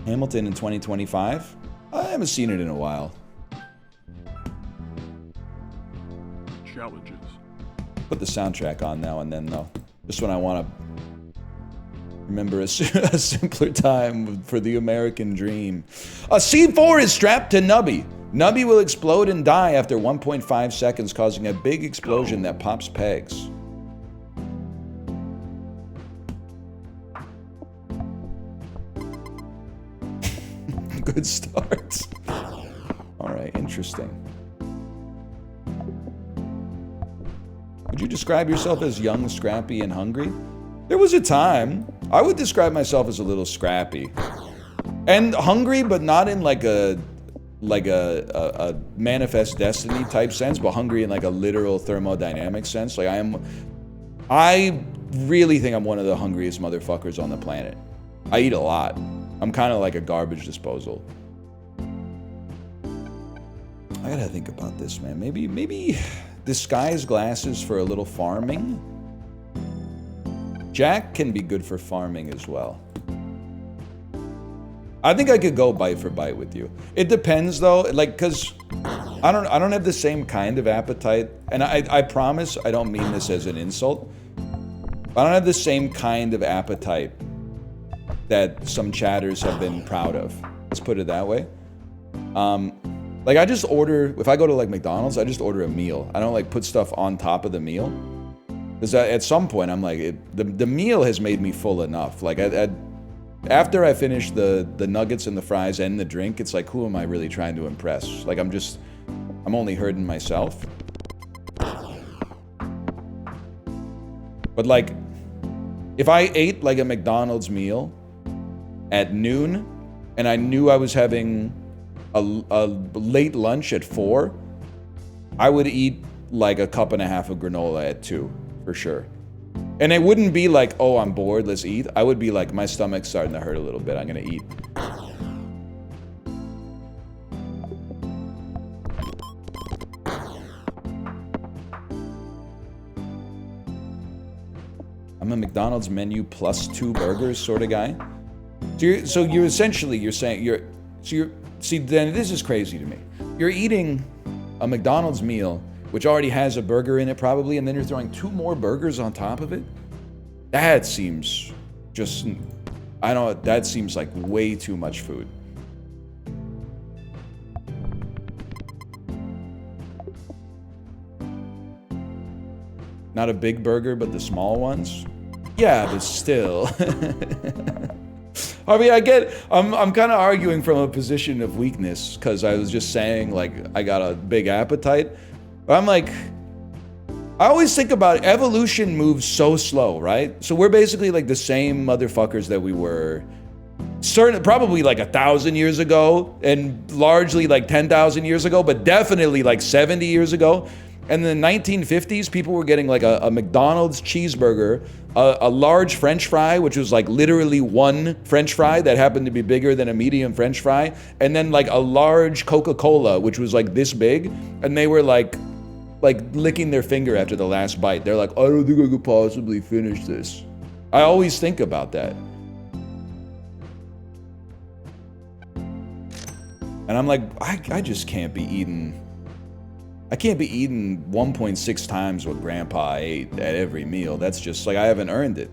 Hamilton in 2025? I haven't seen it in a while. Challenges. Put the soundtrack on now and then, though. Just when I want to remember a simpler time for the American dream. A C4 is strapped to Nubby. Nubby will explode and die after 1.5 seconds, causing a big explosion that pops pegs. Good start. All right, interesting. Would you describe yourself as young, scrappy, and hungry? There was a time. I would describe myself as a little scrappy. And hungry, but not in like a manifest destiny type sense, but hungry in like a literal thermodynamic sense. Like I really think I'm one of the hungriest motherfuckers on the planet. I eat a lot. I'm kind of like a garbage disposal. I gotta think about this, man. Maybe disguise glasses for a little farming. Jack can be good for farming as well. I think I could go bite for bite with you. It depends though, like, cause I don't have the same kind of appetite, and I promise I don't mean this as an insult. I don't have the same kind of appetite that some chatters have been proud of. Let's put it that way. Like I just order, if I go to like McDonald's, I just order a meal. I don't like put stuff on top of the meal. Because at some point I'm like, the meal has made me full enough. Like after I finish the nuggets and the fries and the drink, it's like, who am I really trying to impress? Like I'm only hurting myself. But like, if I ate like a McDonald's meal at noon, and I knew I was having a late lunch at 4, I would eat like a cup and a half of granola at 2, for sure. And it wouldn't be like, oh, I'm bored, let's eat. I would be like, my stomach's starting to hurt a little bit, I'm gonna eat. I'm a McDonald's menu plus 2 burgers sort of guy. So you're essentially, see, then this is crazy to me. You're eating a McDonald's meal, which already has a burger in it probably, and then you're throwing 2 more burgers on top of it? That seems just, that seems like way too much food. Not a big burger, but the small ones? Yeah, but still. I mean, I'm kind of arguing from a position of weakness, because I was just saying, like, I got a big appetite. But I'm like, I always think about evolution moves so slow, right? So we're basically like the same motherfuckers that we were probably like 1,000 years ago, and largely like 10,000 years ago, but definitely like 70 years ago. And in the 1950s, people were getting like a McDonald's cheeseburger, a large French fry, which was like literally one French fry that happened to be bigger than a medium French fry, and then like a large Coca-Cola, which was like this big, and they were like licking their finger after the last bite. They're like, I don't think I could possibly finish this. I always think about that. And I'm like, I just can't be eating... I can't be eating 1.6 times what Grandpa ate at every meal. That's just like, I haven't earned it.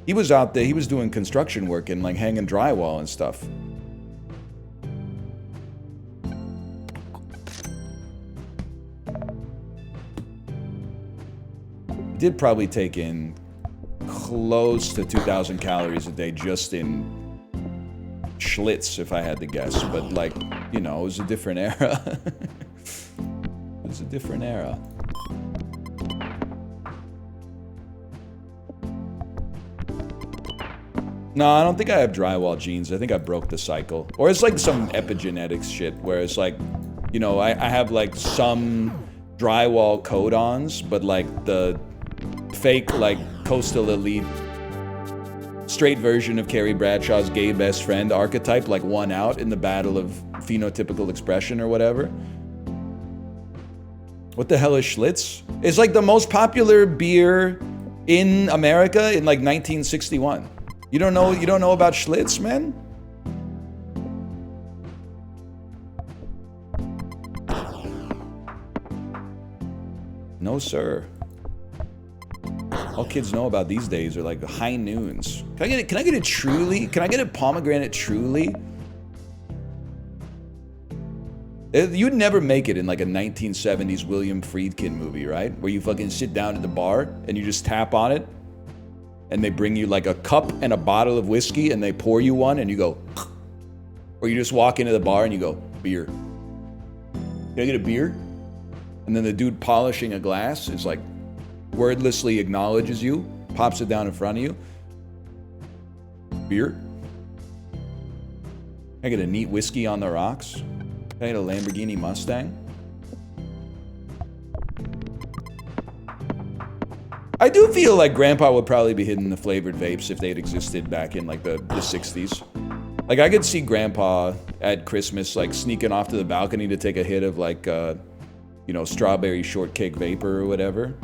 He was out there, he was doing construction work and like hanging drywall and stuff. He did probably take in close to 2,000 calories a day just in Schlitz, if I had to guess. But like, you know, it was a different era. It was a different era. No, I don't think I have drywall genes. I think I broke the cycle. Or it's like some epigenetics shit where it's like, you know, I have like some drywall codons, but like the fake like coastal elite straight version of Carrie Bradshaw's gay best friend archetype like won out in the battle of phenotypical expression or whatever. What the hell is Schlitz? It's like the most popular beer in America in like 1961. You don't know about Schlitz, man? No, sir. All kids know about these days are like high noons. Can I get it truly? Can I get a pomegranate truly? You'd never make it in like a 1970s William Friedkin movie, right? Where you fucking sit down at the bar and you just tap on it and they bring you like a cup and a bottle of whiskey and they pour you one and you go, or you just walk into the bar and you go, beer. Can I get a beer? And then the dude polishing a glass is like, wordlessly acknowledges you, pops it down in front of you. Beer? Can I get a neat whiskey on the rocks? Can I get a Lamborghini Mustang? I do feel like Grandpa would probably be hitting the flavored vapes if they had existed back in like the 60s. Like I could see Grandpa at Christmas like sneaking off to the balcony to take a hit of like, you know, strawberry shortcake vapor or whatever.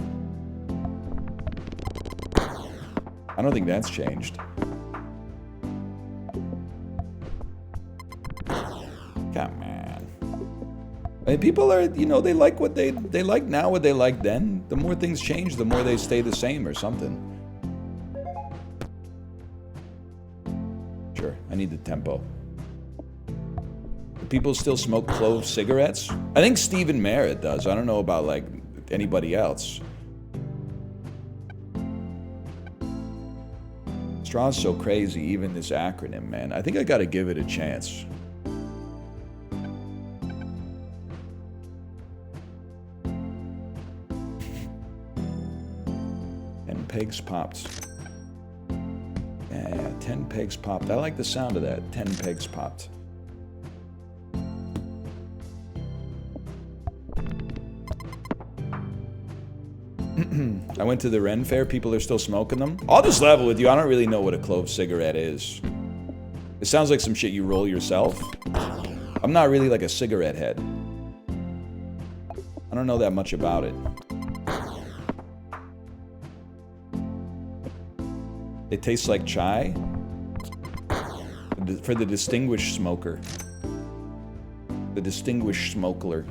I don't think that's changed. Come on. I mean, people are, you know, they like what they like now, what they like then. The more things change, the more they stay the same or something. Sure, I need the tempo. Do people still smoke clove cigarettes? I think Stephen Merritt does. I don't know about, like, anybody else. Straw's so crazy, even this acronym, man. I think I gotta give it a chance. Pegs popped. Yeah, 10 pegs popped. I like the sound of that. 10 pegs popped. I went to the Ren Fair. People are still smoking them. I'll just level with you. I don't really know what a clove cigarette is. It sounds like some shit you roll yourself. I'm not really like a cigarette head. I don't know that much about it. It tastes like chai for the distinguished smoker. The distinguished smoker.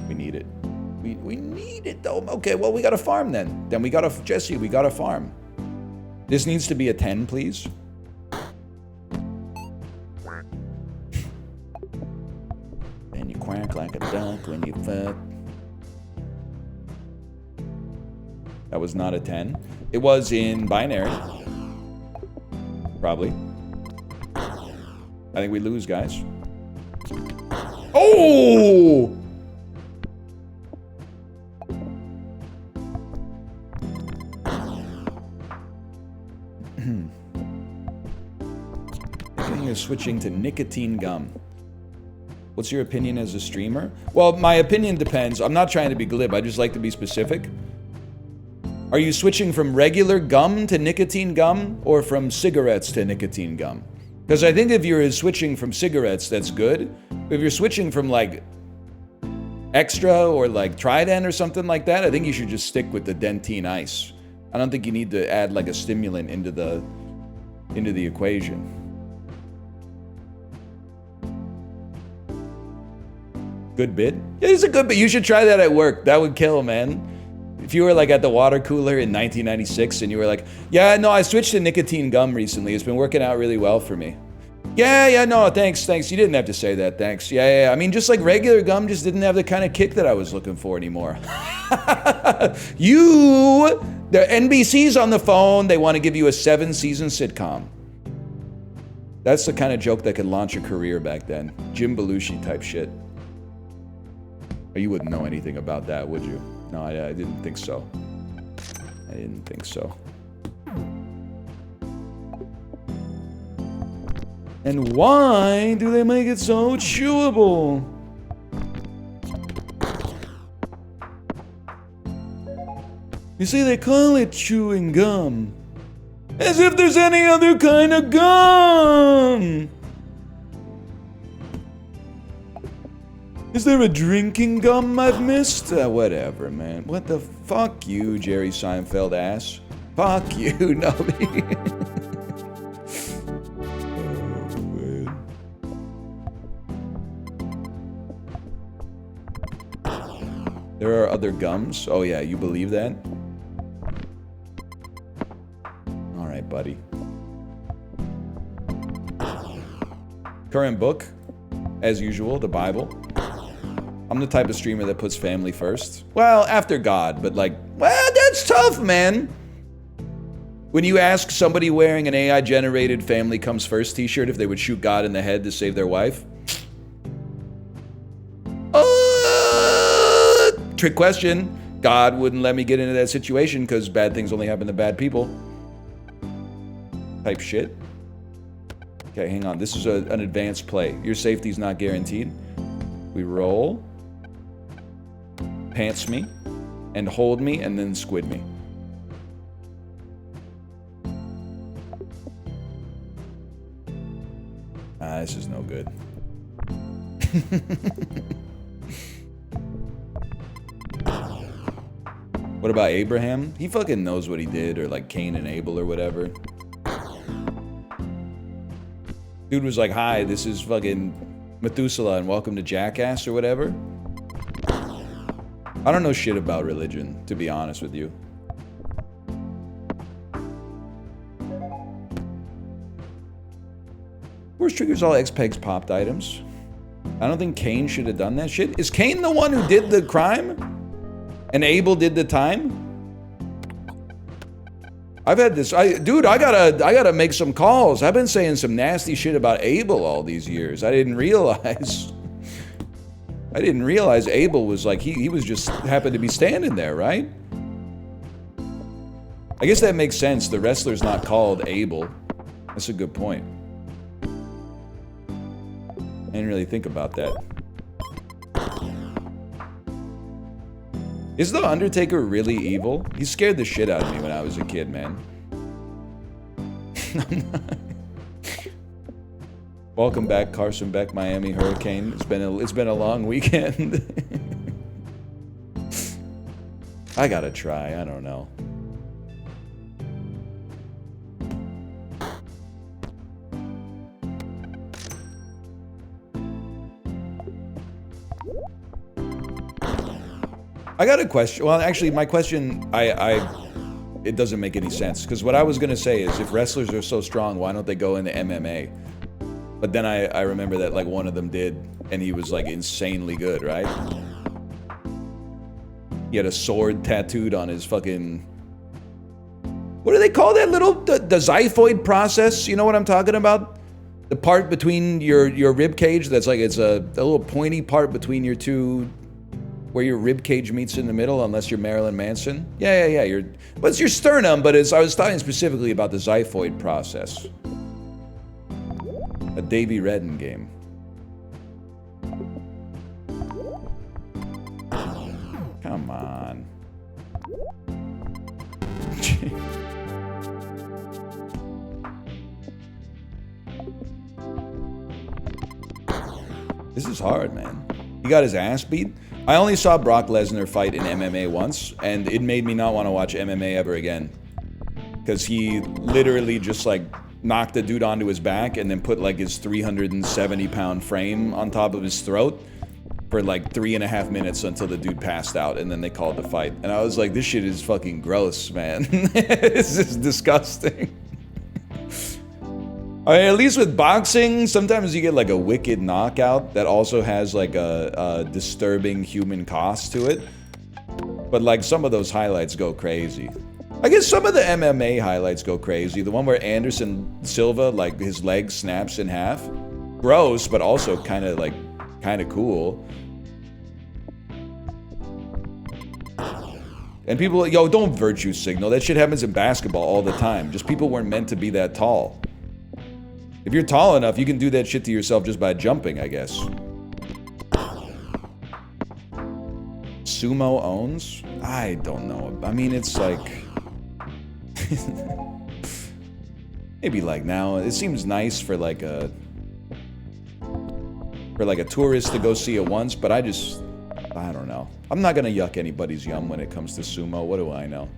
We need it. We need it though. Okay, well we got a farm then. Then we got a Jesse. We got a farm. This needs to be a 10, please. And you quack like a duck when you fuck. That was not a 10. It was in binary. Probably. I think we lose, guys. Oh! You're switching to nicotine gum. What's your opinion as a streamer? Well, my opinion depends. I'm not trying to be glib. I just like to be specific. Are you switching from regular gum to nicotine gum or from cigarettes to nicotine gum? Because I think if you're switching from cigarettes, that's good. But if you're switching from like Extra or like Trident or something like that, I think you should just stick with the Dentine Ice. I don't think you need to add like a stimulant into the equation. Good bid? Yeah, it's a good bid. You should try that at work. That would kill, man. If you were like at the water cooler in 1996 and you were like, yeah, no, I switched to nicotine gum recently. It's been working out really well for me. Yeah, no, thanks. You didn't have to say that, thanks. Yeah. I mean, just like regular gum just didn't have the kind of kick that I was looking for anymore. The NBC's on the phone. They want to give you a 7-season sitcom. That's the kind of joke that could launch a career back then. Jim Belushi type shit. You wouldn't know anything about that, would you? No, I didn't think so. I didn't think so. And why do they make it so chewable? You see, they call it chewing gum. As if there's any other kind of gum! Is there a drinking gum I've missed? Whatever, man. What the fuck you, Jerry Seinfeld ass. Fuck you, Nubby. Oh, man. their gums. Oh yeah, you believe that? All right, buddy. Current book, as usual, the Bible. I'm the type of streamer that puts family first. Well, after God, but like, well, that's tough, man. When you ask somebody wearing an AI-generated family comes first t-shirt if they would shoot God in the head to save their wife. Trick question. God wouldn't let me get into that situation because bad things only happen to bad people. Type shit. Okay, hang on. This is an advanced play. Your safety's not guaranteed. We roll. Pants me. And hold me, and then squid me. This is no good. What about Abraham? He fucking knows what he did, or like Cain and Abel or whatever. Dude was like, hi, this is fucking Methuselah and welcome to Jackass or whatever. I don't know shit about religion, to be honest with you. Force triggers all XPEG's popped items. I don't think Cain should have done that shit. Is Cain the one who did the crime? And Abel did the time? I've had this, dude, I gotta make some calls. I've been saying some nasty shit about Abel all these years. I didn't realize Abel was like, he was just happened to be standing there, right? I guess that makes sense. The wrestler's not called Abel. That's a good point. I didn't really think about that. Is The Undertaker really evil? He scared the shit out of me when I was a kid, man. Welcome back, Carson Beck, Miami Hurricane. It's been a long weekend. I gotta try, I don't know. I got a question. Well, actually, my question, it doesn't make any sense. Because what I was going to say is, if wrestlers are so strong, why don't they go into MMA? But then I remember that, like, one of them did, and he was, like, insanely good, right? He had a sword tattooed on his fucking... What do they call that little... The xiphoid process? You know what I'm talking about? The part between your rib cage that's like, it's a little pointy part between your two... Where your rib cage meets in the middle, unless you're Marilyn Manson. Yeah. But it's your sternum. But I was talking specifically about the xiphoid process. A Davy Redden game. Come on. This is hard, man. He got his ass beat. I only saw Brock Lesnar fight in MMA once, and it made me not want to watch MMA ever again. Because he literally just, like, knocked the dude onto his back and then put, like, his 370-pound frame on top of his throat for, like, 3.5 minutes until the dude passed out, and then they called the fight. And I was like, this shit is fucking gross, man. This is disgusting. I mean, at least with boxing, sometimes you get like a wicked knockout that also has like a disturbing human cost to it. But like some of those highlights go crazy. I guess some of the MMA highlights go crazy. The one where Anderson Silva, like his leg snaps in half. Gross, but also kind of cool. And people, yo, don't virtue signal. That shit happens in basketball all the time. Just people weren't meant to be that tall. If you're tall enough, you can do that shit to yourself just by jumping, I guess. Sumo owns? I don't know. I mean, it's like... maybe like now. It seems nice for like a tourist to go see it once, but I don't know. I'm not gonna yuck anybody's yum when it comes to sumo. What do I know?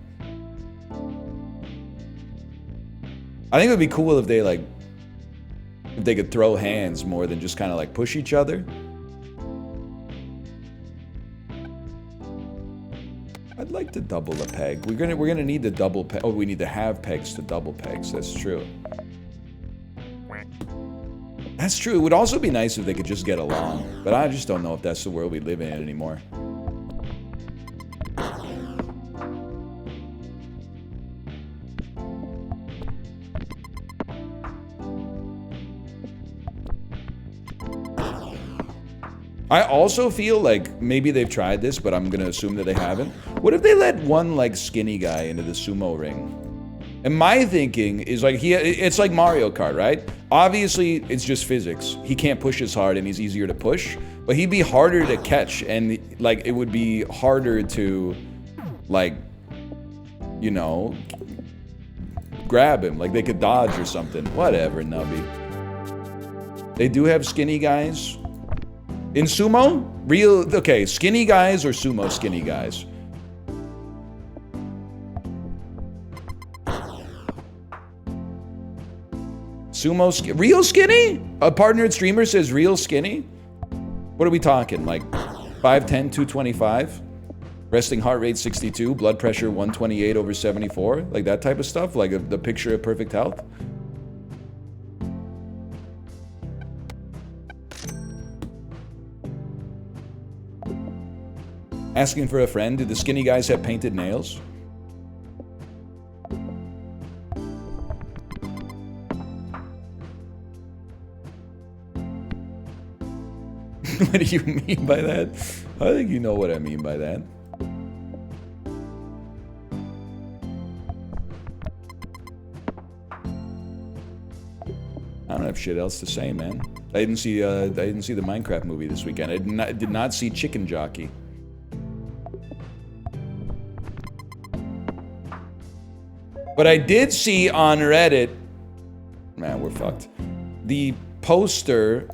I think it would be cool if they could throw hands more than just kind of like push each other. I'd like to double a peg. We're gonna need to double peg. Oh, we need to have pegs to double pegs. That's true. That's true. It would also be nice if they could just get along, but I just don't know if that's the world we live in anymore. I also feel like maybe they've tried this, but I'm gonna assume that they haven't. What if they let one like skinny guy into the sumo ring? And my thinking is like it's like Mario Kart, right? Obviously, it's just physics. He can't push as hard and he's easier to push, but he'd be harder to catch and like it would be harder to like, you know, grab him. Like they could dodge or something. Whatever, Nubby. They do have skinny guys. In sumo? Okay, skinny guys or sumo skinny guys? Real skinny? A partnered streamer says real skinny? What are we talking? Like 5'10", 225? Resting heart rate 62, blood pressure 128/74? Like that type of stuff? Like the picture of perfect health? Asking for a friend, do the skinny guys have painted nails? What do you mean by that? I think you know what I mean by that. I don't have shit else to say, man. I didn't see the Minecraft movie this weekend. I did not see Chicken Jockey. But I did see on Reddit, man, we're fucked, the poster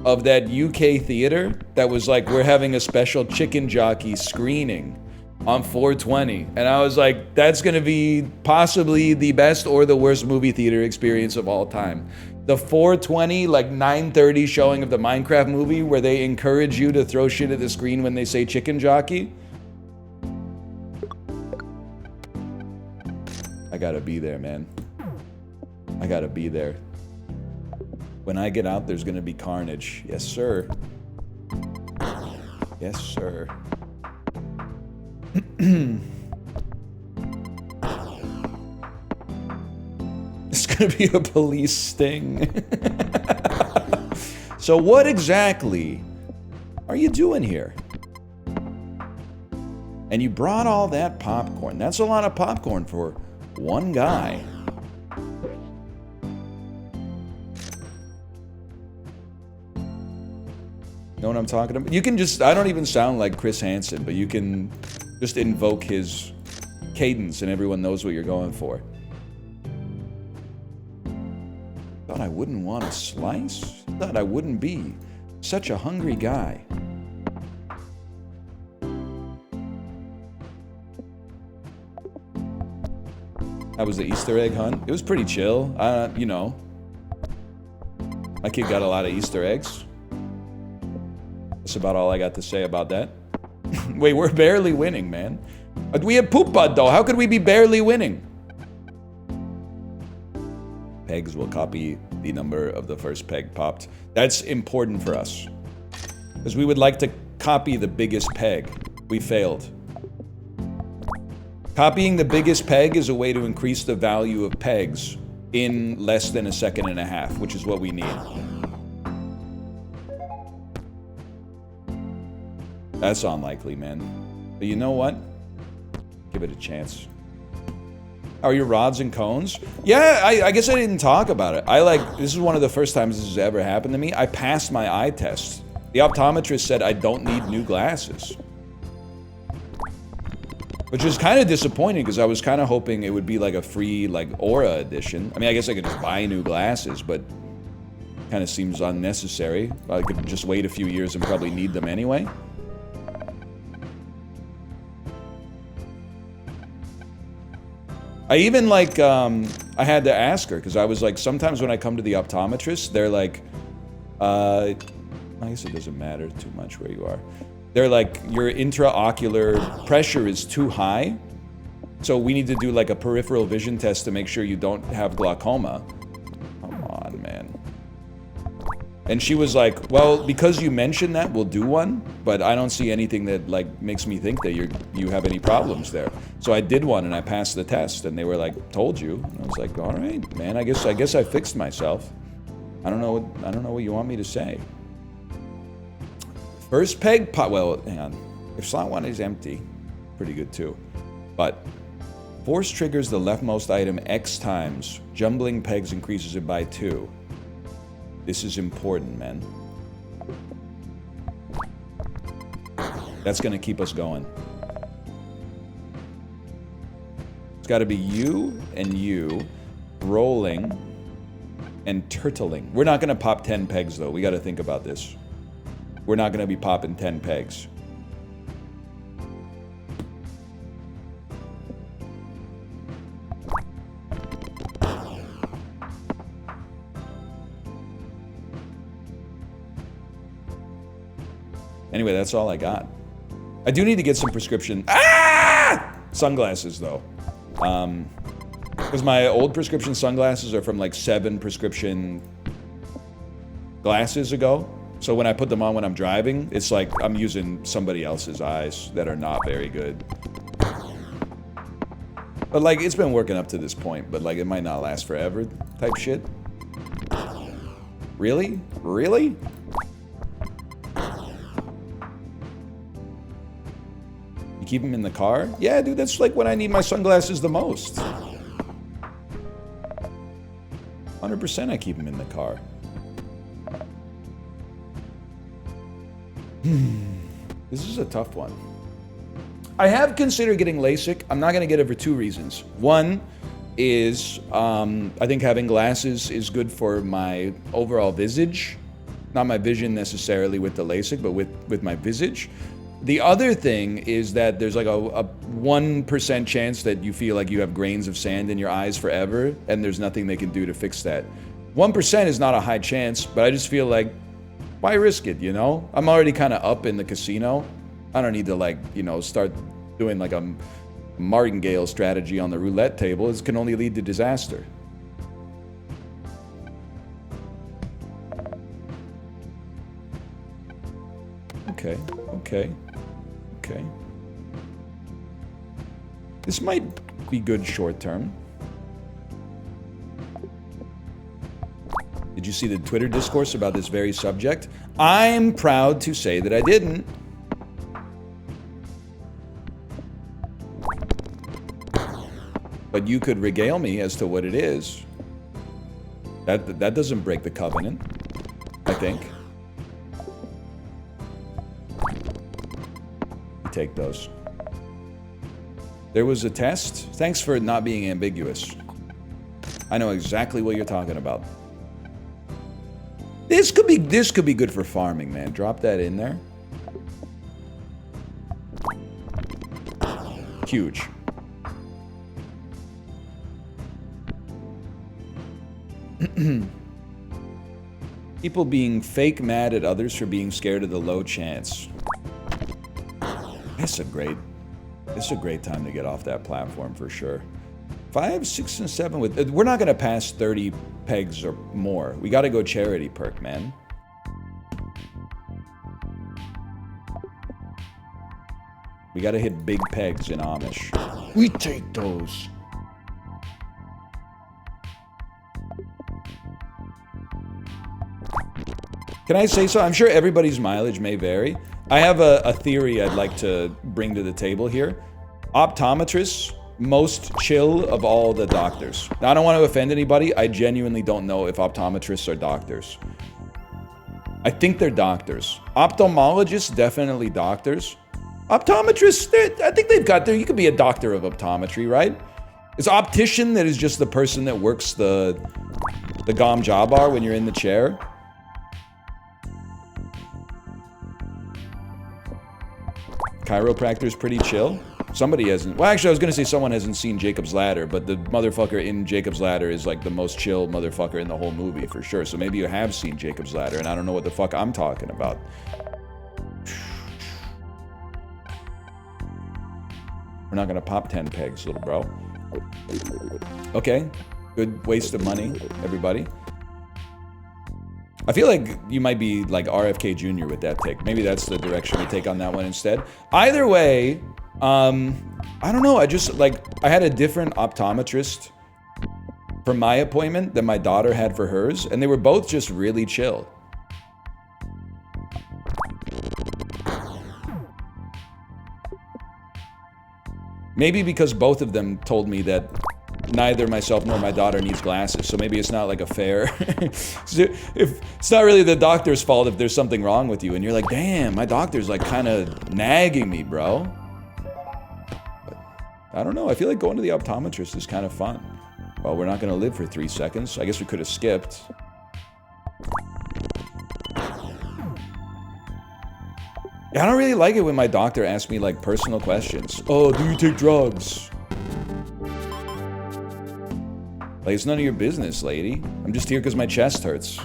of that UK theater that was like, we're having a special Chicken Jockey screening on 420. And I was like, that's gonna be possibly the best or the worst movie theater experience of all time. The 420, like 9:30 showing of the Minecraft movie where they encourage you to throw shit at the screen when they say Chicken Jockey. I gotta be there, man. I gotta be there. When I get out, there's gonna be carnage. Yes, sir. Yes, sir. It's gonna be a police sting. So what exactly are you doing here? And you brought all that popcorn. That's a lot of popcorn for one guy. Know what I'm talking about? You can just, I don't even sound like Chris Hansen, but you can just invoke his cadence and everyone knows what you're going for. Thought I wouldn't want a slice? Thought I wouldn't be such a hungry guy. How was the Easter egg hunt? It was pretty chill. You know, my kid got a lot of Easter eggs. That's about all I got to say about that. Wait, we're barely winning, man. We have poop bud, though. How could we be barely winning? Pegs will copy the number of the first peg popped. That's important for us. Because we would like to copy the biggest peg. We failed. Copying the biggest peg is a way to increase the value of pegs in less than a second and a half, which is what we need. That's unlikely, man. But you know what? Give it a chance. Are your rods and cones? Yeah, I guess I didn't talk about it. This is one of the first times this has ever happened to me. I passed my eye test. The optometrist said I don't need new glasses. Which is kind of disappointing because I was kind of hoping it would be like a free like Aura edition. I mean, I guess I could just buy new glasses, but kind of seems unnecessary. I could just wait a few years and probably need them anyway. I even like, I had to ask her because I was like, sometimes when I come to the optometrist, they're like, I guess it doesn't matter too much where you are. They're like, your intraocular pressure is too high. So we need to do like a peripheral vision test to make sure you don't have glaucoma. Come on, man. And she was like, well, because you mentioned that, we'll do one, but I don't see anything that like makes me think that you have any problems there. So I did one and I passed the test, and they were like, told you. And I was like, all right, man, I guess I fixed myself. I don't know what you want me to say. First peg pot, well, hang on. If slot 1 is empty, pretty good too. But force triggers the leftmost item X times. Jumbling pegs increases it by 2. This is important, man. That's gonna keep us going. It's gotta be you and you rolling and turtling. We're not gonna pop 10 pegs though. We gotta think about this. We're not gonna be popping 10 pegs. Anyway, that's all I got. I do need to get some prescription sunglasses though. Because my old prescription sunglasses are from like 7 prescription glasses ago. So when I put them on when I'm driving, it's like I'm using somebody else's eyes that are not very good. But like, it's been working up to this point, but like it might not last forever type shit. Really? Really? You keep them in the car? Yeah, dude, that's like when I need my sunglasses the most. 100% I keep them in the car. This is a tough one. I have considered getting LASIK. I'm not going to get it for 2 reasons. One is I think having glasses is good for my overall visage. Not my vision necessarily with the LASIK, but with my visage. The other thing is that there's like a 1% chance that you feel like you have grains of sand in your eyes forever, and there's nothing they can do to fix that. 1% is not a high chance, but I just feel like, why risk it, you know? I'm already kind of up in the casino. I don't need to, like, you know, start doing like a martingale strategy on the roulette table. It can only lead to disaster. Okay, okay, okay. This might be good short term. Did you see the Twitter discourse about this very subject? I'm proud to say that I didn't. But you could regale me as to what it is. That doesn't break the covenant, I think. You take those. There was a test. Thanks for not being ambiguous. I know exactly what you're talking about. This could be good for farming, man. Drop that in there. Huge. People being fake mad at others for being scared of the low chance. It's a great time to get off that platform for sure. 5, 6, and 7 with. We're not gonna pass 30 pegs or more. We gotta go charity perk, man. We gotta hit big pegs in Amish. We take those. Can I say so? I'm sure everybody's mileage may vary. I have a theory I'd like to bring to the table here. Optometrists, most chill of all the doctors. Now, I don't want to offend anybody. I genuinely don't know if optometrists are doctors. I think they're doctors. Ophthalmologists, definitely doctors. Optometrists, I think they've got there. You could be a doctor of optometry, right? Is optician that is just the person that works the gom jabbar when you're in the chair? Chiropractor's pretty chill. Somebody hasn't. Well, actually, I was gonna say someone hasn't seen Jacob's Ladder, but the motherfucker in Jacob's Ladder is like the most chill motherfucker in the whole movie for sure. So maybe you have seen Jacob's Ladder, and I don't know what the fuck I'm talking about. We're not gonna pop 10 pegs, little bro. Okay, good waste of money, everybody. I feel like you might be like RFK Jr. with that take. Maybe that's the direction we take on that one instead. Either way, I don't know. I had a different optometrist for my appointment than my daughter had for hers, and they were both just really chill. Maybe because both of them told me that neither myself nor my daughter needs glasses, so maybe it's not like a fair... It's not really the doctor's fault if there's something wrong with you, and you're like, damn, my doctor's like kind of nagging me, bro. But I don't know, I feel like going to the optometrist is kind of fun. Well, we're not gonna live for 3 seconds. I guess we could have skipped. Yeah, I don't really like it when my doctor asks me like personal questions. Oh, do you take drugs? Like, it's none of your business, lady. I'm just here because my chest hurts.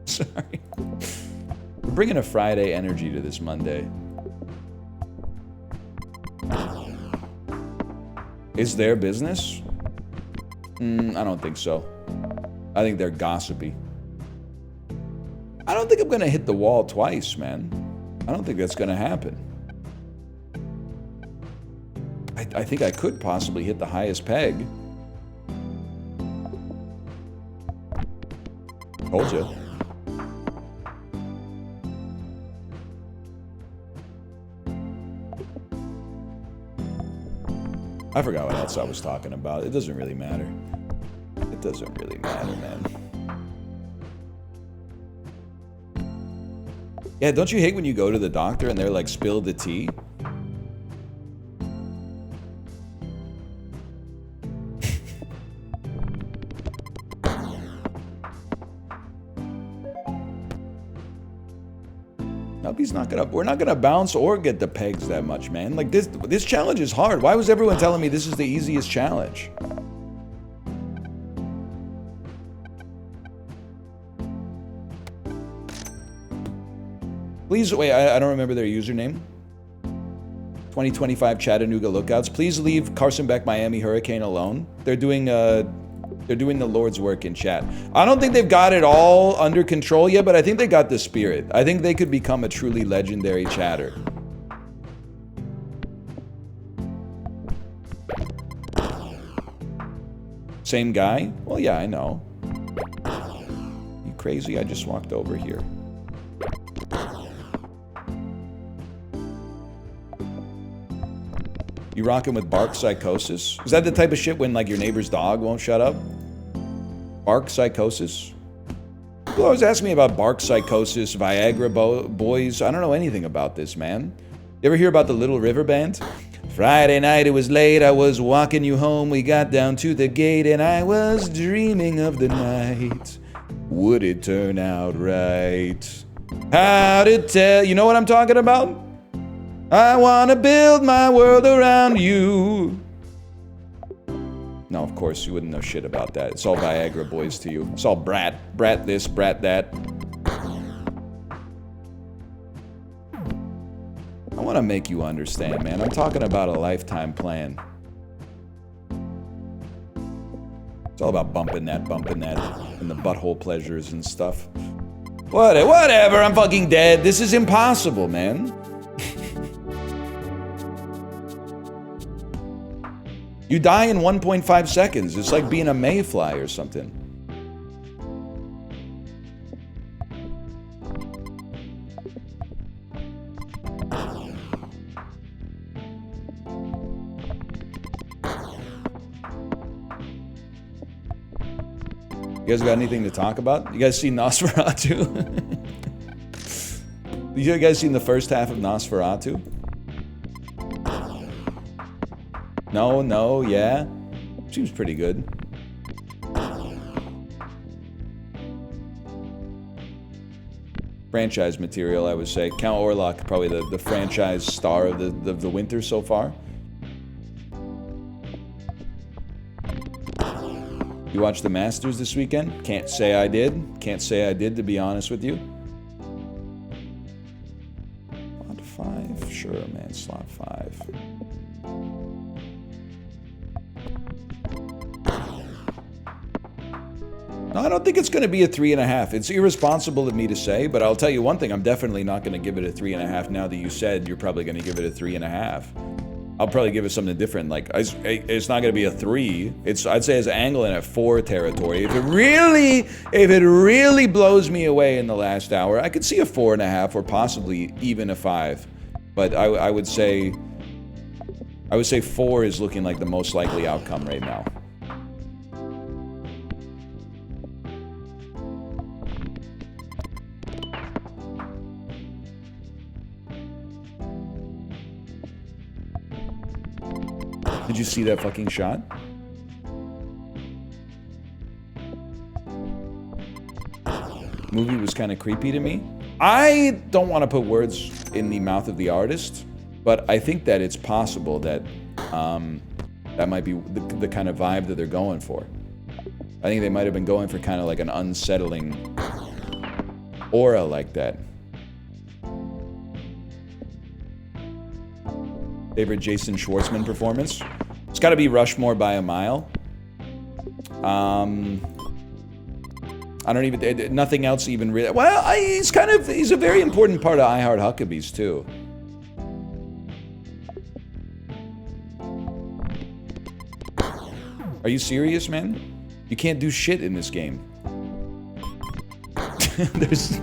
Sorry. We're bringing a Friday energy to this Monday. Is their business? I don't think so. I think they're gossipy. I don't think I'm gonna hit the wall twice, man. I don't think that's gonna happen. I think I could possibly hit the highest peg. Told you. I forgot what else I was talking about. It doesn't really matter. It doesn't really matter, man. Yeah, don't you hate when you go to the doctor and they're like, spill the tea? Nubby's not gonna... We're not gonna bounce or get the pegs that much, man. Like, this challenge is hard. Why was everyone telling me this is the easiest challenge? Please, wait, I don't remember their username. 2025 Chattanooga Lookouts. Please leave Carson Beck Miami Hurricane alone. They're doing the Lord's work in chat. I don't think they've got it all under control yet, but I think they got the spirit. I think they could become a truly legendary chatter. Same guy? Well, yeah, I know. You crazy? I just walked over here. You rocking with bark psychosis? Is that the type of shit when like your neighbor's dog won't shut up? Bark psychosis? People always ask me about bark psychosis, Viagra boys. I don't know anything about this, man. You ever hear about the Little River Band? Friday night, it was late, I was walking you home. We got down to the gate and I was dreaming of the night. Would it turn out right? How to tell? You know what I'm talking about? I wanna build my world around you. No, of course, you wouldn't know shit about that. It's all Viagra boys to you. It's all brat this, brat that. I wanna make you understand, man. I'm talking about a lifetime plan. It's all about bumping that, and the butthole pleasures and stuff. Whatever, I'm fucking dead. This is impossible, man. You die in 1.5 seconds. It's like being a mayfly or something. You guys got anything to talk about? You guys seen Nosferatu? You guys seen the first half of Nosferatu? No, yeah. Seems pretty good. Franchise material, I would say. Count Orlok, probably the franchise star of the winter so far. You watched the Masters this weekend? Can't say I did. Can't say I did, to be honest with you. 5? Sure, man, slot 5. No, I don't think it's going to be a 3.5. It's irresponsible of me to say, but I'll tell you one thing. I'm definitely not going to give it a 3.5 now that you said you're probably going to give it a 3.5. I'll probably give it something different. Like, it's not going to be a 3. I'd say it's angling at 4 territory. If it really blows me away in the last hour, I could see a 4.5 or possibly even a 5. But I would say 4 is looking like the most likely outcome right now. Did you see that fucking shot? Movie was kind of creepy to me. I don't want to put words in the mouth of the artist, but I think that it's possible that that might be the kind of vibe that they're going for. I think they might have been going for kind of like an unsettling aura like that. Favorite Jason Schwartzman performance? It's got to be Rushmore by a mile. I don't even, nothing else even really, well, he's a very important part of I Heart Huckabees too. Are you serious, man? You can't do shit in this game. There's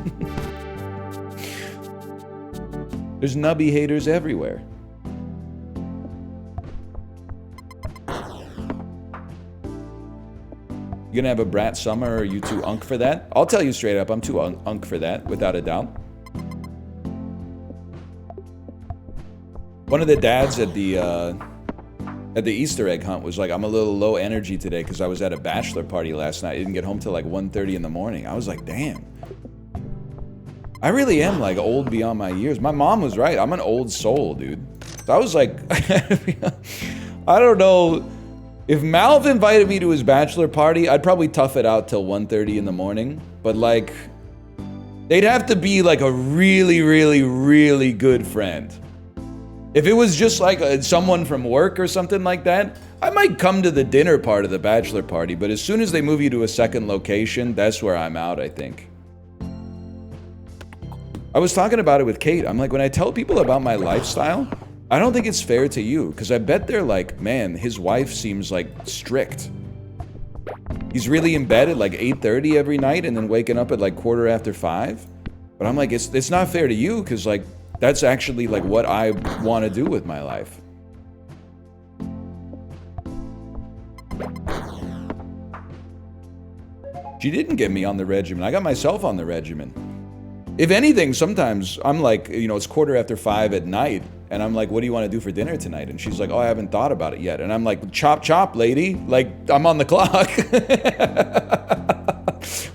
Nubby haters everywhere. You gonna have a brat summer, or are you too unk for that? I'll tell you straight up, I'm too unk for that, without a doubt. One of the dads at the Easter egg hunt was like, I'm a little low energy today because I was at a bachelor party last night. I didn't get home till like 1:30 in the morning. I was like, damn. I really am like old beyond my years. My mom was right. I'm an old soul, dude. So I was like, I don't know. If Malv invited me to his bachelor party, I'd probably tough it out till 1:30 in the morning. But like, they'd have to be like a really, really, really good friend. If it was just like someone from work or something like that, I might come to the dinner part of the bachelor party. But as soon as they move you to a second location, that's where I'm out, I think. I was talking about it with Kate. I'm like, when I tell people about my lifestyle, I don't think it's fair to you, because I bet they're like, man, his wife seems like strict. He's really in bed at like 8:30 every night and then waking up at like 5:15. But I'm like, it's not fair to you, because like, that's actually like what I want to do with my life. She didn't get me on the regimen. I got myself on the regimen. If anything, sometimes I'm like, you know, it's 5:15 at night, and I'm like, what do you want to do for dinner tonight? And she's like, oh, I haven't thought about it yet. And I'm like, chop, chop, lady. Like, I'm on the clock.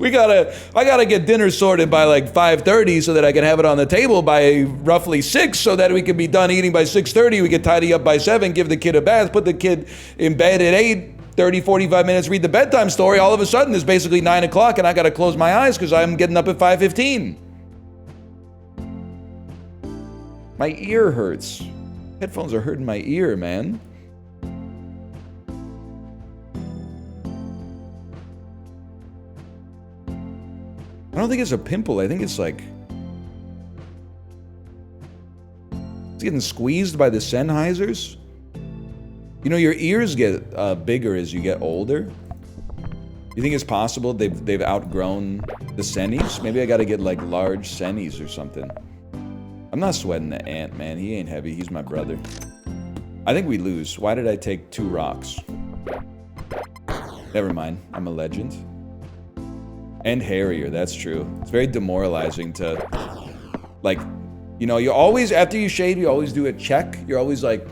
I gotta get dinner sorted by like 5:30 so that I can have it on the table by roughly 6 so that we can be done eating by 6:30. We can tidy up by 7, give the kid a bath, put the kid in bed at 8, 30, 45 minutes, read the bedtime story. All of a sudden, it's basically 9 o'clock and I gotta close my eyes because I'm getting up at 5:15. My ear hurts. Headphones are hurting my ear, man. I don't think it's a pimple. I think it's like... it's getting squeezed by the Sennheisers. You know, your ears get bigger as you get older. You think it's possible they've outgrown the Sennies? Maybe I gotta get like large Sennies or something. I'm not sweating the ant, man. He ain't heavy. He's my brother. I think we lose. Why did I take 2 rocks? Never mind. I'm a legend. And hairier. That's true. It's very demoralizing to, like, you know, you always, after you shave, you always do a check. You're always like,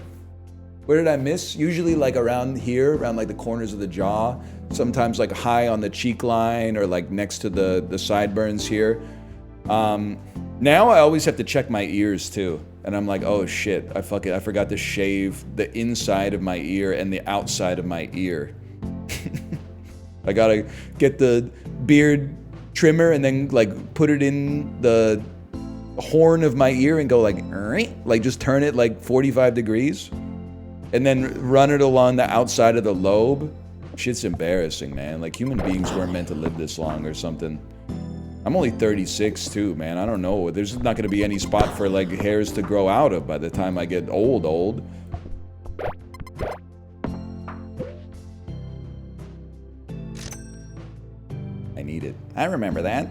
where did I miss? Usually like around here, around like the corners of the jaw. Sometimes like high on the cheek line or like next to the sideburns here. Now I always have to check my ears too. And I'm like, oh shit, I forgot to shave the inside of my ear and the outside of my ear. I gotta get the beard trimmer and then like put it in the horn of my ear and go like just turn it like 45 degrees and then run it along the outside of the lobe. Shit's embarrassing, man. Like human beings weren't meant to live this long or something. I'm only 36 too, man. I don't know. There's not gonna be any spot for like hairs to grow out of by the time I get old. I need it. I remember that.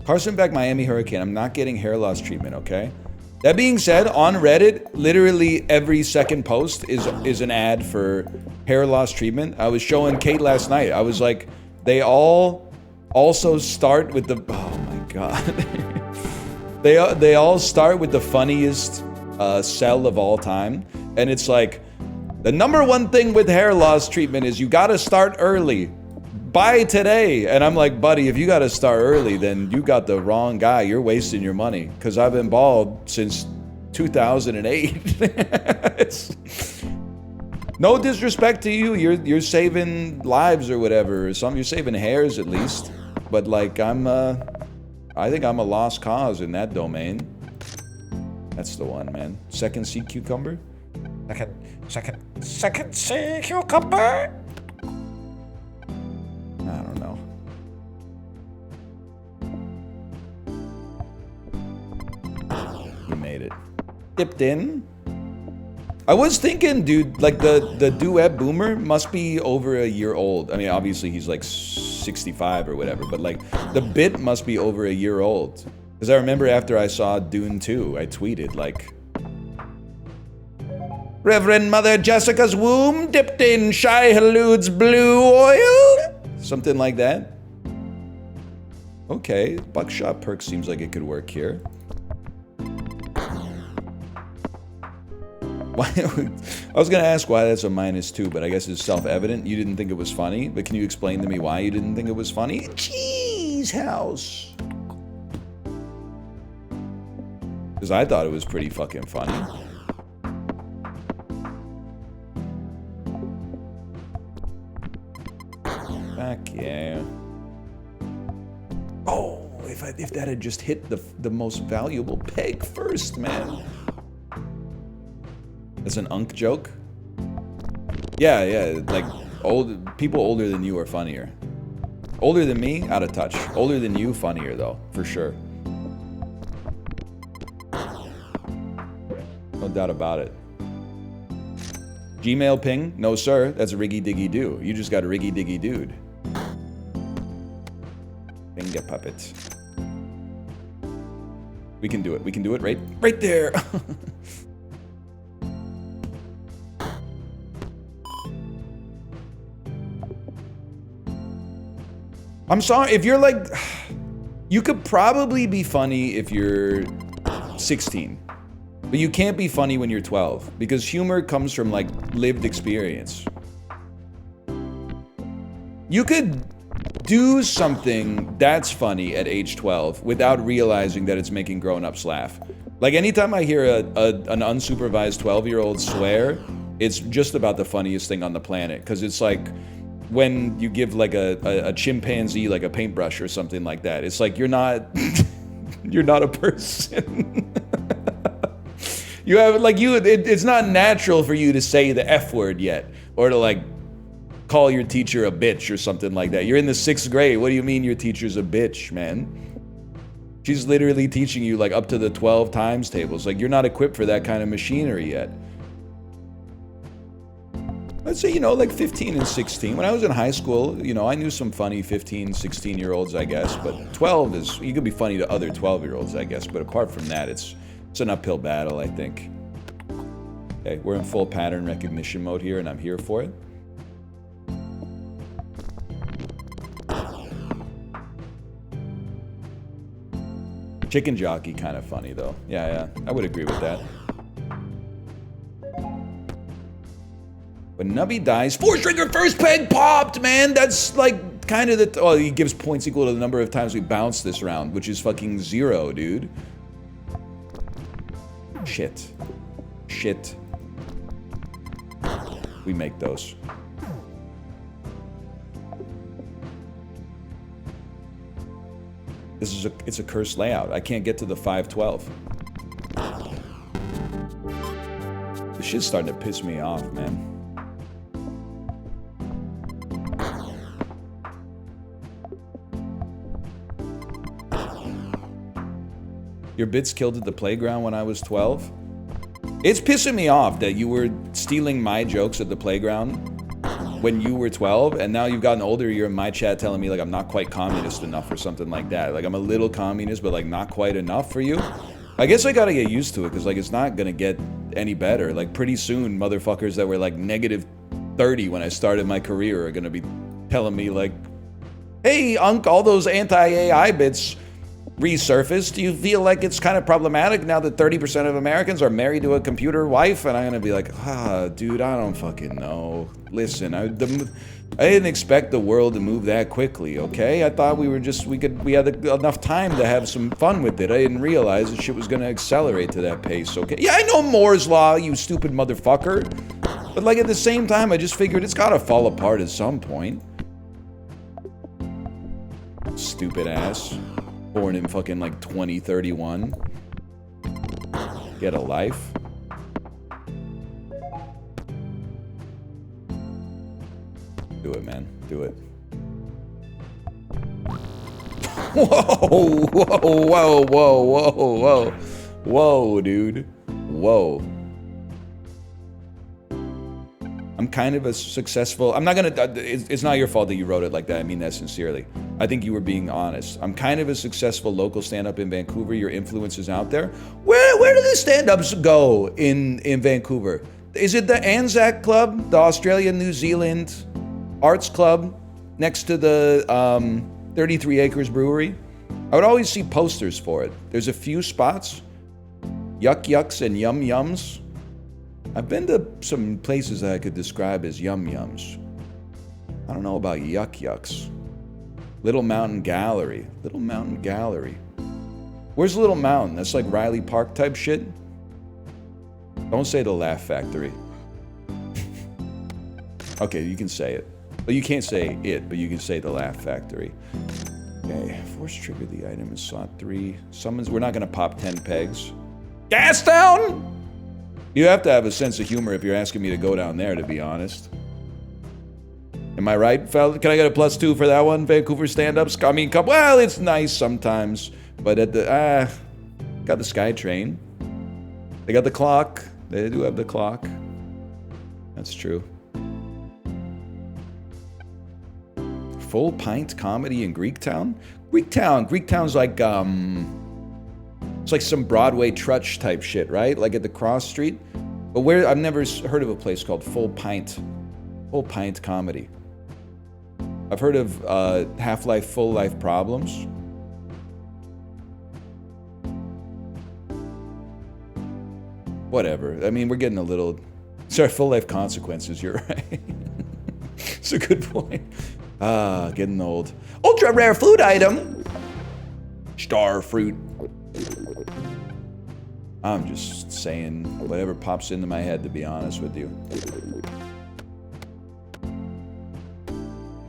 Carson Beck, Miami Hurricane. I'm not getting hair loss treatment, okay? That being said, on Reddit, literally every second post is an ad for hair loss treatment. I was showing Kate last night. I was like, they all also start with the, oh my God. they all start with the funniest sell of all time. And it's like, the #1 thing with hair loss treatment is you gotta start early. Buy today. And I'm like, buddy, if you gotta start early, then you got the wrong guy. You're wasting your money. Because I've been bald since 2008. No disrespect to you. You're saving lives or whatever. Or something. You're saving hairs at least. But like, I think I'm a lost cause in that domain. That's the one, man. Second sea cucumber? Second sea cucumber? I don't know. You made it. Dipped in. I was thinking, dude, like the duet boomer must be over a year old. I mean, obviously he's like 65 or whatever, but like the bit must be over a year old. Because I remember after I saw Dune 2, I tweeted like, Reverend Mother Jessica's womb dipped in Shai Halud's blue oil? Something like that. Okay, buckshot perk seems like it could work here. Why? I was gonna ask why that's a -2, but I guess it's self-evident. You didn't think it was funny, but can you explain to me why you didn't think it was funny? Cheese house. Because I thought it was pretty fucking funny. Fuck yeah. Oh, if that had just hit the most valuable peg first, man. That's an unk joke? Yeah, like people older than you are funnier. Older than me, out of touch. Older than you, funnier though, for sure. No doubt about it. Gmail ping? No sir, that's a riggy diggy do. You just got a riggy diggy dude. Finger puppet. We can do it. We can do it right there. I'm sorry, if you're like, you could probably be funny if you're 16, but you can't be funny when you're 12 because humor comes from like lived experience. You could do something that's funny at age 12 without realizing that it's making grown-ups laugh. Like anytime I hear an unsupervised 12-year-old swear, it's just about the funniest thing on the planet because it's like when you give like a chimpanzee like a paintbrush or something like that. It's like you're not a person. You have like it's not natural for you to say the F word yet or to like call your teacher a bitch or something like that. You're in the 6th grade. What do you mean your teacher's a bitch, man? She's literally teaching you like up to the 12 times tables. Like you're not equipped for that kind of machinery yet. Let's say, you know, like 15 and 16. When I was in high school, you know, I knew some funny 15, 16-year-olds, I guess. But 12 is, you could be funny to other 12-year-olds, I guess. But apart from that, it's an uphill battle, I think. Okay, we're in full pattern recognition mode here, and I'm here for it. Chicken jockey, kind of funny, though. Yeah, I would agree with that. When Nubby dies, Force Trigger first peg popped, man! That's like kind of the... Oh, he gives points equal to the number of times we bounced this round, which is fucking 0, dude. Shit. We make those. It's a cursed layout. I can't get to the 512. This shit's starting to piss me off, man. Your bits killed at the playground when I was 12? It's pissing me off that you were stealing my jokes at the playground when you were 12, and now you've gotten older, you're in my chat telling me, like, I'm not quite communist enough or something like that. Like, I'm a little communist, but, like, not quite enough for you. I guess I gotta get used to it, because, like, it's not gonna get any better. Like, pretty soon, motherfuckers that were, like, negative 30 when I started my career are gonna be telling me, like, hey, Unc, all those anti-AI bits resurfaced. Do you feel like it's kind of problematic now that 30% of Americans are married to a computer wife? And I'm gonna be like, dude, I don't fucking know. Listen, I didn't expect the world to move that quickly, okay? I thought we had enough time to have some fun with it. I didn't realize that shit was gonna accelerate to that pace, okay? Yeah, I know Moore's Law, you stupid motherfucker. But, like, at the same time, I just figured it's gotta fall apart at some point. Stupid ass. Born in fucking, like, 2031. Get a life. Do it, man. Do it. Whoa, whoa, whoa, whoa, whoa, whoa. Whoa, dude. Whoa. I'm kind of a successful... I'm not gonna... It's not your fault that you wrote it like that. I mean that sincerely. I think you were being honest. I'm kind of a successful local stand-up in Vancouver. Your influence is out there. Where do the stand-ups go in Vancouver? Is it the Anzac Club? The Australia-New Zealand Arts Club? Next to the 33 Acres Brewery? I would always see posters for it. There's a few spots. Yuck Yucks and Yum Yums. I've been to some places that I could describe as Yum Yums. I don't know about Yuck Yucks. Little Mountain Gallery. Little Mountain Gallery. Where's Little Mountain? That's like Riley Park type shit? Don't say the Laugh Factory. Okay, you can say it. Well, you can't say it, but you can say the Laugh Factory. Okay, force trigger the item in slot 3. Summons, we're not gonna pop 10 pegs. Gastown? You have to have a sense of humor if you're asking me to go down there, to be honest. Am I right, fella? Can I get a +2 for that one? Vancouver stand-ups? I mean, well, it's nice sometimes, but at the, got the SkyTrain. They got the clock. They do have the clock. That's true. Full pint comedy in Greektown? Greektown's like, it's like some Broadway trutch type shit, right? Like at the cross street. But where, I've never heard of a place called Full Pint Comedy. I've heard of Half-Life, Full Life Problems. Whatever. I mean, we're getting a little... Sorry, Full Life Consequences, you're right. It's a good point. Getting old. Ultra rare food item! Star fruit. I'm just saying whatever pops into my head, to be honest with you.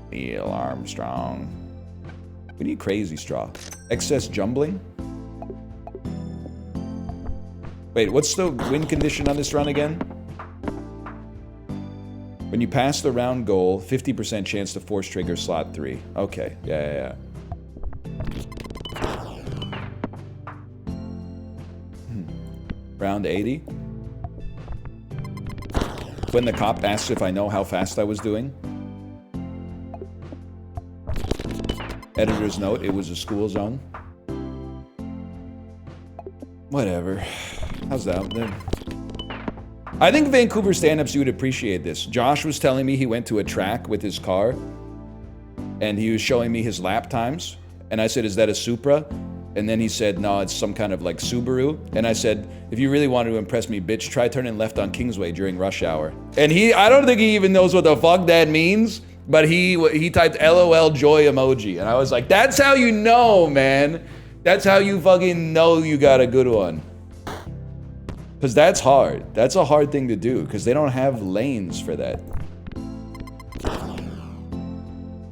Neil Armstrong. We need crazy straw. Excess jumbling? Wait, what's the win condition on this run again? When you pass the round goal, 50% chance to force trigger slot 3. Okay, yeah. Round 80. When the cop asks if I know how fast I was doing. Editor's note, it was a school zone. Whatever. How's that? I think Vancouver stand-ups, you would appreciate this. Josh was telling me he went to a track with his car, and he was showing me his lap times. And I said, is that a Supra? And then he said, no, it's some kind of like Subaru. And I said, if you really wanted to impress me, bitch, try turning left on Kingsway during rush hour. And I don't think he even knows what the fuck that means, but he typed LOL joy emoji. And I was like, that's how you know, man. That's how you fucking know you got a good one. Because that's hard. That's a hard thing to do, because they don't have lanes for that.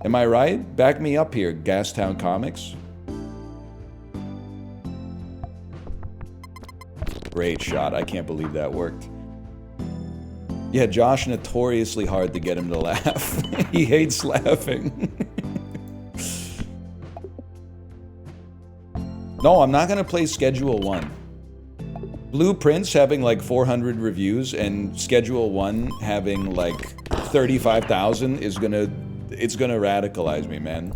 Am I right? Back me up here, Gastown Comics. Great shot. I can't believe that worked. Yeah, Josh notoriously hard to get him to laugh. He hates laughing. No, I'm not gonna play Schedule 1. Blueprints having like 400 reviews and Schedule 1 having like 35,000 is it's gonna radicalize me, man.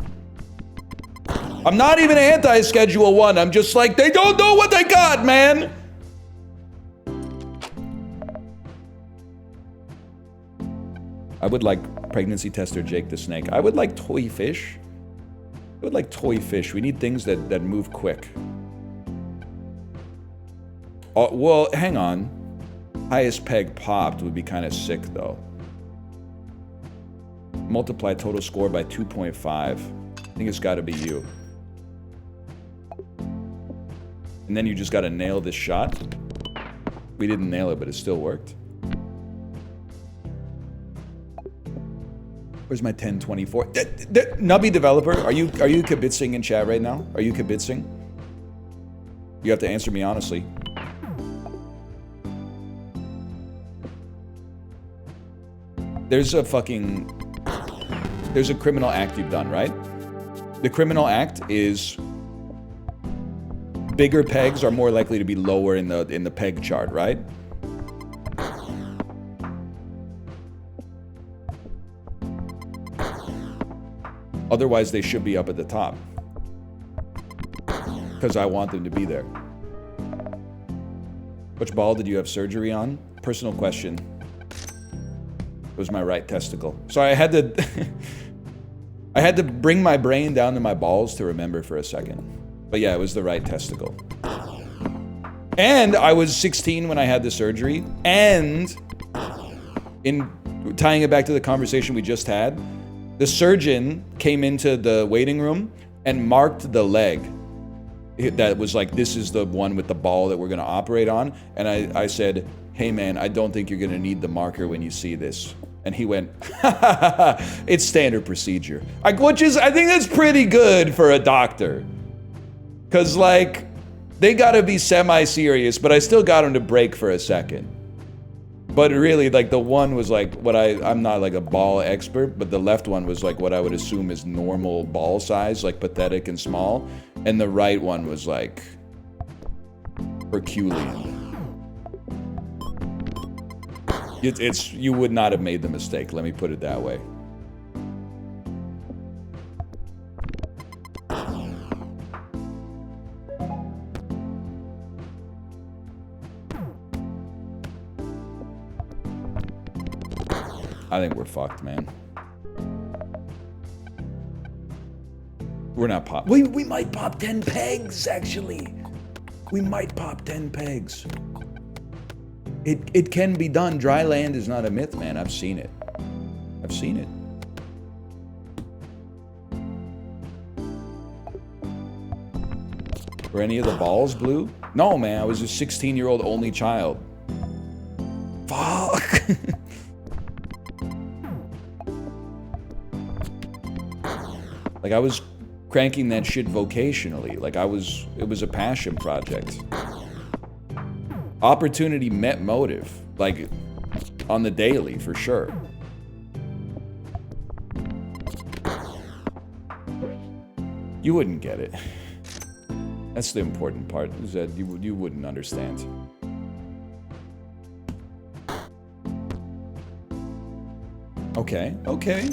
I'm not even anti-Schedule 1, I'm just like, they don't know what they got, man! I would like Pregnancy Tester Jake the Snake. I would like Toy Fish. I would like Toy Fish. We need things that move quick. Oh, well, hang on. Highest peg popped would be kind of sick, though. Multiply total score by 2.5. I think it's got to be you. And then you just got to nail this shot. We didn't nail it, but it still worked. Where's my 1024? Nubby developer, are you kibitzing in chat right now? Are you kibitzing? You have to answer me honestly. There's a criminal act you've done, right? The criminal act is bigger pegs are more likely to be lower in the peg chart, right? Otherwise, they should be up at the top. Because I want them to be there. Which ball did you have surgery on? Personal question. It was my right testicle. Sorry, I had to... I had to bring my brain down to my balls to remember for a second. But yeah, it was the right testicle. And I was 16 when I had the surgery. And in tying it back to the conversation we just had, the surgeon came into the waiting room and marked the leg. That was like, this is the one with the ball that we're going to operate on. And I said, hey man, I don't think you're going to need the marker when you see this. And he went, it's standard procedure. Which is, I think that's pretty good for a doctor. Because like, they got to be semi-serious, but I still got him to break for a second. But really, like, the one was like what I'm not like a ball expert, but the left one was like what I would assume is normal ball size, like pathetic and small. And the right one was like Herculean. You would not have made the mistake, let me put it that way. I think we're fucked, man. We're not pop. We might pop 10 pegs, actually. We might pop 10 pegs. It can be done. Dry land is not a myth, man. I've seen it. I've seen it. Were any of the balls blue? No, man. I was a 16-year-old only child. Fuck. Like, I was cranking that shit vocationally. Like, it was a passion project. Opportunity met motive. Like, on the daily, for sure. You wouldn't get it. That's the important part, is that you wouldn't understand. Okay, okay.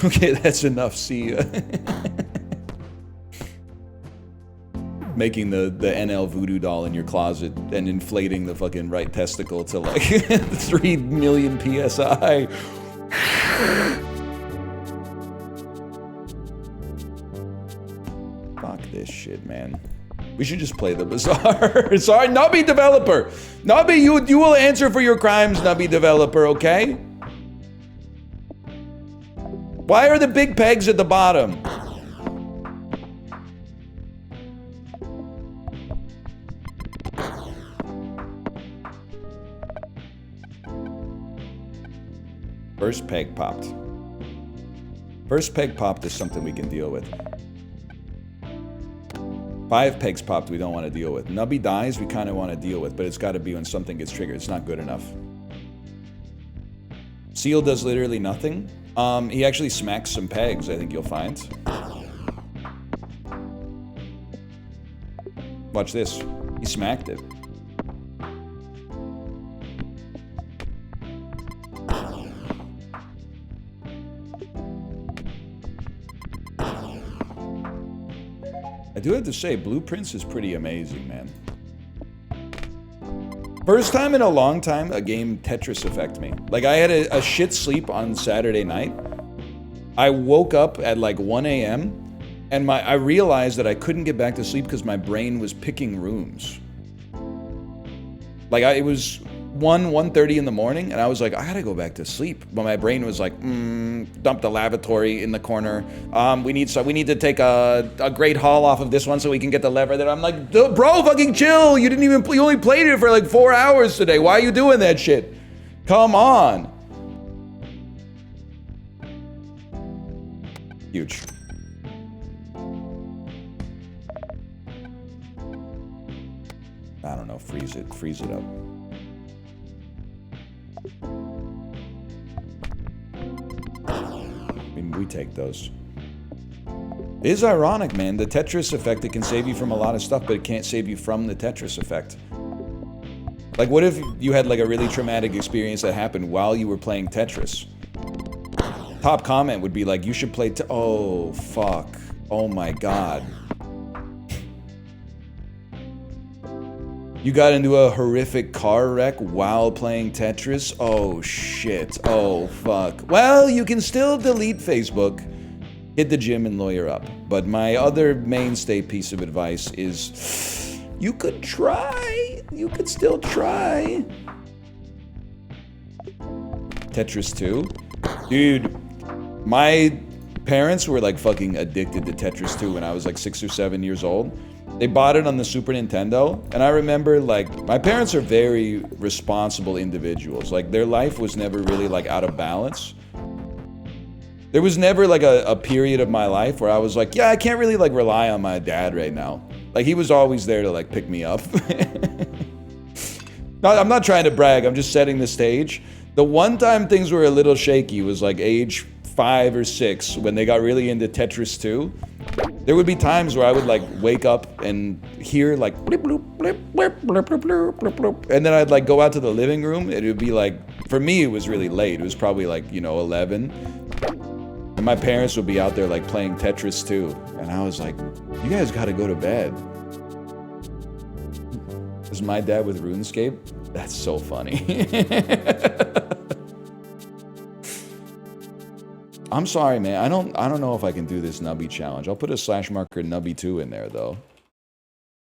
Okay, that's enough, see ya. Making the NL voodoo doll in your closet and inflating the fucking right testicle to like 3 million PSI. Fuck this shit, man. We should just play the Bazaar. Sorry, Nubby developer. Nubby, you will answer for your crimes, Nubby developer, okay? Why are the big pegs at the bottom? First peg popped. First peg popped is something we can deal with. 5 pegs popped we don't want to deal with. Nubby dies we kind of want to deal with, but it's got to be when something gets triggered. It's not good enough. Seal does literally nothing. He actually smacks some pegs, I think you'll find. Watch this. He smacked it. I do have to say, Blueprints is pretty amazing, man. First time in a long time a game Tetris affected me. Like, I had a shit sleep on Saturday night. I woke up at like 1 a.m. and I realized that I couldn't get back to sleep because my brain was picking rooms. Like, it was 1:30 in the morning, and I was like, I gotta go back to sleep. But my brain was like, dump the lavatory in the corner. We need to take a great haul off of this one so we can get the lever there. I'm like, bro, fucking chill. You only played it for like 4 hours today. Why are you doing that shit? Come on. Huge. I don't know, freeze it up. I mean, we take those. It is ironic, man. The Tetris effect, it can save you from a lot of stuff, but it can't save you from the Tetris effect. Like, what if you had like a really traumatic experience that happened while you were playing Tetris? Top comment would be like, you should play oh, fuck. Oh my god. You got into a horrific car wreck while playing Tetris? Oh shit. Oh fuck. Well, you can still delete Facebook, hit the gym, and lawyer up. But my other mainstay piece of advice is you could try. You could still try. Tetris 2? Dude, my parents were like fucking addicted to Tetris 2 when I was like 6 or 7 years old. They bought it on the Super Nintendo, and I remember, like, my parents are very responsible individuals. Like, their life was never really, like, out of balance. There was never, like, a period of my life where I was like, yeah, I can't really, like, rely on my dad right now. Like, he was always there to, like, pick me up. No, I'm not trying to brag, I'm just setting the stage. The one time things were a little shaky was, like, age 5 or 6, when they got really into Tetris 2. There would be times where I would like wake up and hear like blip, bloop, blip, blip, blip, blip, blip, blip, blip, and then I'd like go out to the living room. It would be like, for me it was really late. It was probably like, you know, 11. And my parents would be out there like playing Tetris 2. And I was like, you guys gotta go to bed. Is my dad with RuneScape? That's so funny. I'm sorry, man. I don't know if I can do this Nubby challenge. I'll put a /marker Nubby 2 in there, though.